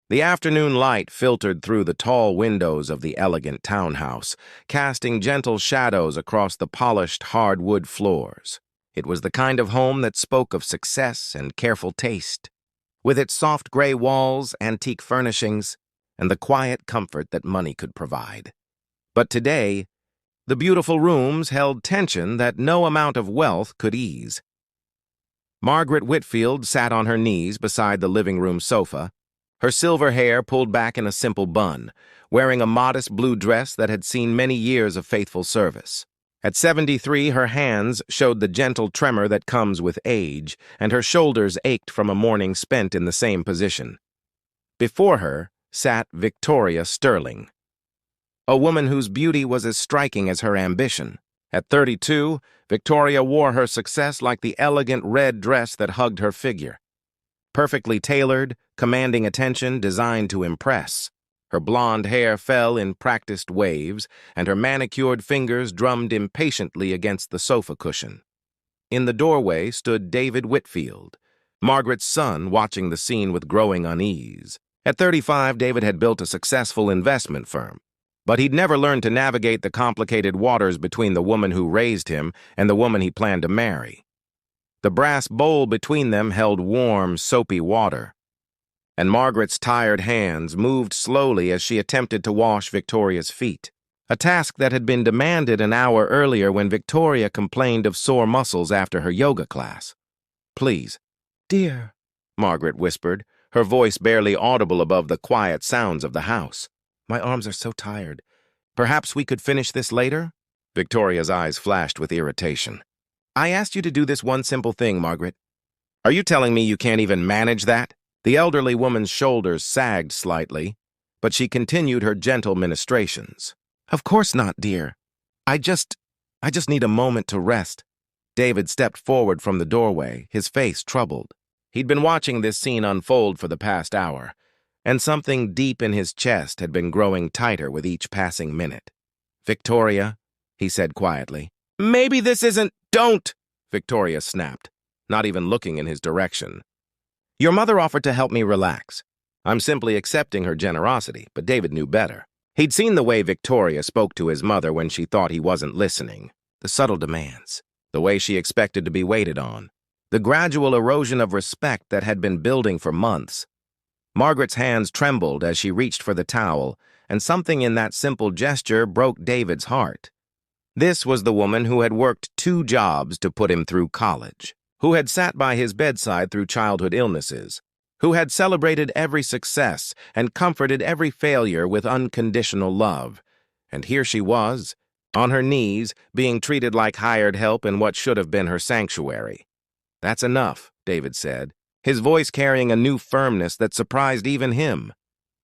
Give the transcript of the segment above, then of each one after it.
The afternoon light filtered through the tall windows of the elegant townhouse, casting gentle shadows across the polished hardwood floors. It was the kind of home that spoke of success and careful taste, with its soft gray walls, antique furnishings, and the quiet comfort that money could provide. But today, the beautiful rooms held tension that no amount of wealth could ease. Margaret Whitfield sat on her knees beside the living room sofa, her silver hair pulled back in a simple bun, wearing a modest blue dress that had seen many years of faithful service. At 73, her hands showed the gentle tremor that comes with age, and her shoulders ached from a morning spent in the same position. Before her sat Victoria Sterling, a woman whose beauty was as striking as her ambition. At 32, Victoria wore her success like the elegant red dress that hugged her figure. Perfectly tailored, commanding attention, designed to impress. Her blonde hair fell in practiced waves, and her manicured fingers drummed impatiently against the sofa cushion. In the doorway stood David Whitfield, Margaret's son, watching the scene with growing unease. At 35, David had built a successful investment firm, but he'd never learned to navigate the complicated waters between the woman who raised him and the woman he planned to marry. The brass bowl between them held warm, soapy water, and Margaret's tired hands moved slowly as she attempted to wash Victoria's feet, a task that had been demanded an hour earlier when Victoria complained of sore muscles after her yoga class. "Please." "Dear," Margaret whispered, her voice barely audible above the quiet sounds of the house. "My arms are so tired. Perhaps we could finish this later?" Victoria's eyes flashed with irritation. "I asked you to do this one simple thing, Margaret. Are you telling me you can't even manage that?" The elderly woman's shoulders sagged slightly, but she continued her gentle ministrations. "Of course not, dear. I just need a moment to rest." David stepped forward from the doorway, his face troubled. He'd been watching this scene unfold for the past hour, and something deep in his chest had been growing tighter with each passing minute. "Victoria," he said quietly. "Maybe this isn't—" "Don't!" Victoria snapped, not even looking in his direction. "Your mother offered to help me relax. I'm simply accepting her generosity," but David knew better. He'd seen the way Victoria spoke to his mother when she thought he wasn't listening, the subtle demands, the way she expected to be waited on, the gradual erosion of respect that had been building for months. Margaret's hands trembled as she reached for the towel, and something in that simple gesture broke David's heart. This was the woman who had worked 2 jobs to put him through college, who had sat by his bedside through childhood illnesses, who had celebrated every success and comforted every failure with unconditional love. And here she was, on her knees, being treated like hired help in what should have been her sanctuary. "That's enough," David said, his voice carrying a new firmness that surprised even him.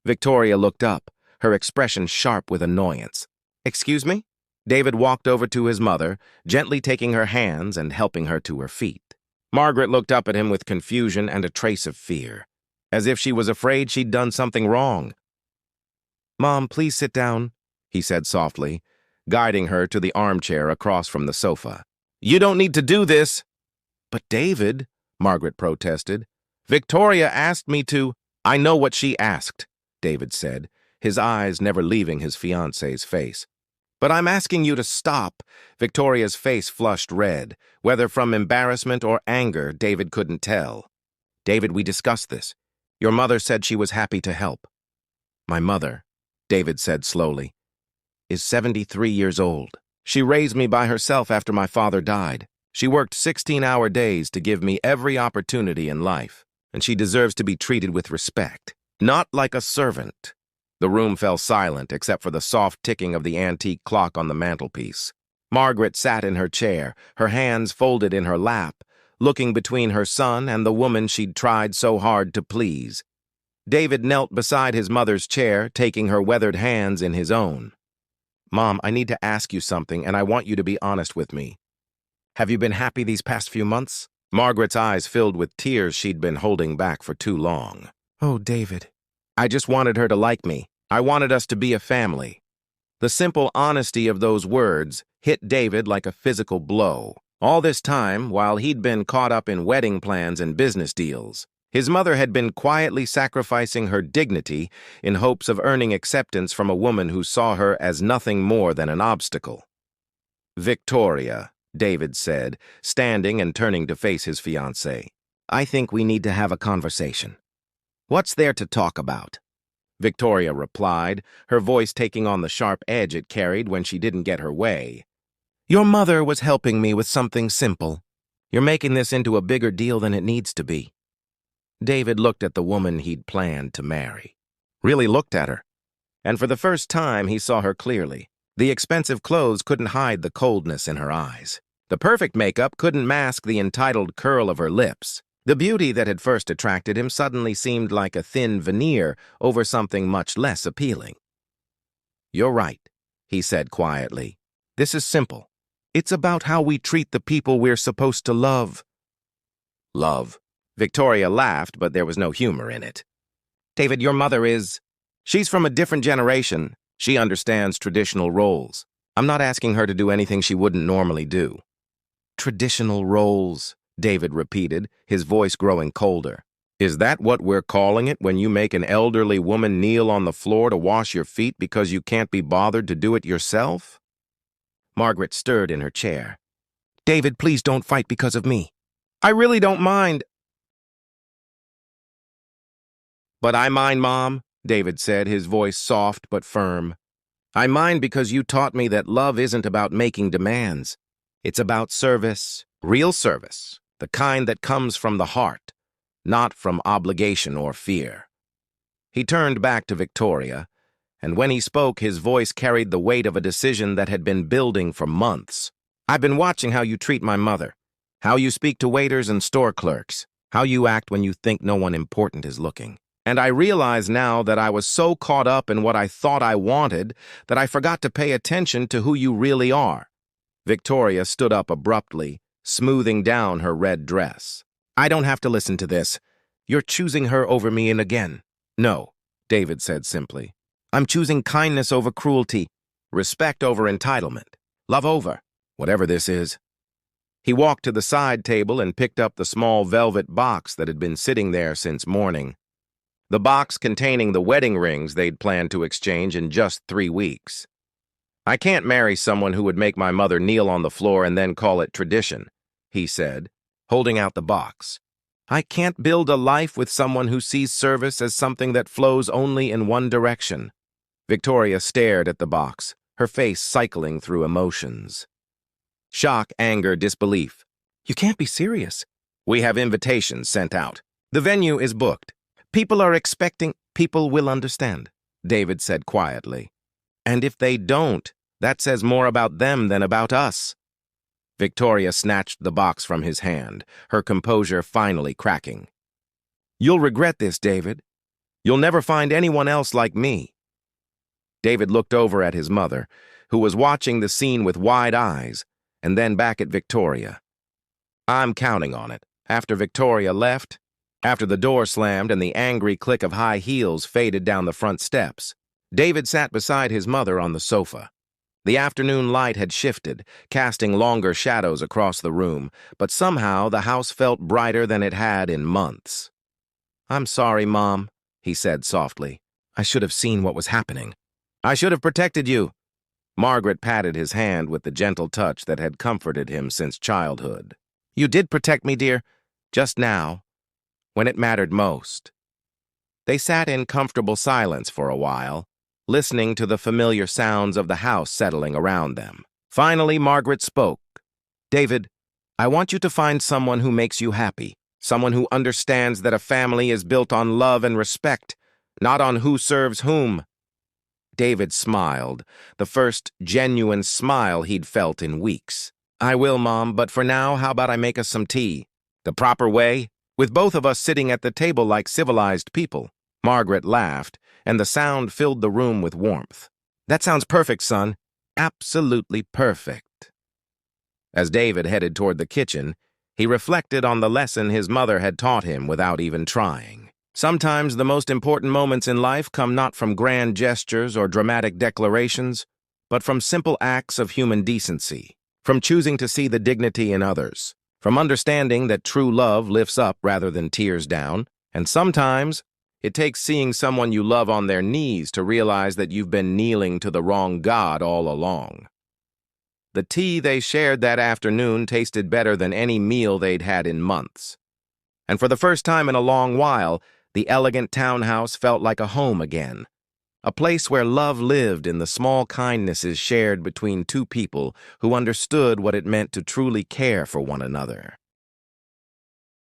Victoria looked up, her expression sharp with annoyance. "Excuse me?" David walked over to his mother, gently taking her hands and helping her to her feet. Margaret looked up at him with confusion and a trace of fear, as if she was afraid she'd done something wrong. "Mom, please sit down," he said softly, guiding her to the armchair across from the sofa. "You don't need to do this." "But David," Margaret protested, "Victoria asked me to—" "I know what she asked," David said, his eyes never leaving his fiancé's face. "But I'm asking you to stop." Victoria's face flushed red, whether from embarrassment or anger, David couldn't tell. "David, we discussed this. Your mother said she was happy to help." "My mother," David said slowly, "is 73 years old. She raised me by herself after my father died. She worked 16-hour days to give me every opportunity in life, and she deserves to be treated with respect, not like a servant." The room fell silent except for the soft ticking of the antique clock on the mantelpiece. Margaret sat in her chair, her hands folded in her lap, looking between her son and the woman she'd tried so hard to please. David knelt beside his mother's chair, taking her weathered hands in his own. "Mom, I need to ask you something, and I want you to be honest with me. Have you been happy these past few months?" Margaret's eyes filled with tears she'd been holding back for too long. "Oh, David. I just wanted her to like me. I wanted us to be a family." The simple honesty of those words hit David like a physical blow. All this time, while he'd been caught up in wedding plans and business deals, His mother had been quietly sacrificing her dignity in hopes of earning acceptance from a woman who saw her as nothing more than an obstacle. "Victoria," David said, standing and turning to face his fiancée. "I think we need to have a conversation." "What's there to talk about?" Victoria replied, her voice taking on the sharp edge it carried when she didn't get her way. "Your mother was helping me with something simple. You're making this into a bigger deal than it needs to be." David looked at the woman he'd planned to marry. Really looked at her. And for the first time, he saw her clearly. The expensive clothes couldn't hide the coldness in her eyes. The perfect makeup couldn't mask the entitled curl of her lips. The beauty that had first attracted him suddenly seemed like a thin veneer over something much less appealing. "You're right," he said quietly. "This is simple. It's about how we treat the people we're supposed to love." "Love?" Victoria laughed, but there was no humor in it. "David, your mother is... She's from a different generation. She understands traditional roles. I'm not asking her to do anything she wouldn't normally do." "Traditional roles," David repeated, his voice growing colder. "Is that what we're calling it when you make an elderly woman kneel on the floor to wash your feet because you can't be bothered to do it yourself?" Margaret stirred in her chair. "David, please don't fight because of me. I really don't mind." "But I mind, Mom," David said, his voice soft but firm. "I mind because you taught me that love isn't about making demands. It's about service, real service, the kind that comes from the heart, not from obligation or fear." He turned back to Victoria, and when he spoke, his voice carried the weight of a decision that had been building for months. "I've been watching how you treat my mother, how you speak to waiters and store clerks, how you act when you think no one important is looking. And I realize now that I was so caught up in what I thought I wanted that I forgot to pay attention to who you really are." Victoria stood up abruptly, smoothing down her red dress. "I don't have to listen to this. You're choosing her over me and again." "No," David said simply. "I'm choosing kindness over cruelty, respect over entitlement, love over whatever this is." He walked to the side table and picked up the small velvet box that had been sitting there since morning. The box containing the wedding rings they'd planned to exchange in just 3 weeks. "I can't marry someone who would make my mother kneel on the floor and then call it tradition," he said, holding out the box. "I can't build a life with someone who sees service as something that flows only in one direction." Victoria stared at the box, her face cycling through emotions. Shock, anger, disbelief. "You can't be serious." "We have invitations sent out. The venue is booked. People are expecting..." "People will understand," David said quietly. "And if they don't, that says more about them than about us." Victoria snatched the box from his hand, her composure finally cracking. "You'll regret this, David. You'll never find anyone else like me." David looked over at his mother, who was watching the scene with wide eyes, and then back at Victoria. "I'm counting on it." After Victoria left, after the door slammed and the angry click of high heels faded down the front steps, David sat beside his mother on the sofa. The afternoon light had shifted, casting longer shadows across the room, but somehow the house felt brighter than it had in months. "I'm sorry, Mom," he said softly. "I should have seen what was happening. I should have protected you." Margaret patted his hand with the gentle touch that had comforted him since childhood. "You did protect me, dear, just now, when it mattered most." They sat in comfortable silence for a while, listening to the familiar sounds of the house settling around them. Finally, Margaret spoke. "David, I want you to find someone who makes you happy, someone who understands that a family is built on love and respect, not on who serves whom." David smiled, the first genuine smile he'd felt in weeks. "I will, Mom, but for now, how about I make us some tea? The proper way, with both of us sitting at the table like civilized people." Margaret laughed, and the sound filled the room with warmth. "That sounds perfect, son. Absolutely perfect." As David headed toward the kitchen, he reflected on the lesson his mother had taught him without even trying. Sometimes the most important moments in life come not from grand gestures or dramatic declarations, but from simple acts of human decency, from choosing to see the dignity in others, from understanding that true love lifts up rather than tears down, And sometimes, it takes seeing someone you love on their knees to realize that you've been kneeling to the wrong God all along. The tea they shared that afternoon tasted better than any meal they'd had in months. And for the first time in a long while, the elegant townhouse felt like a home again. A place where love lived in the small kindnesses shared between two people who understood what it meant to truly care for one another.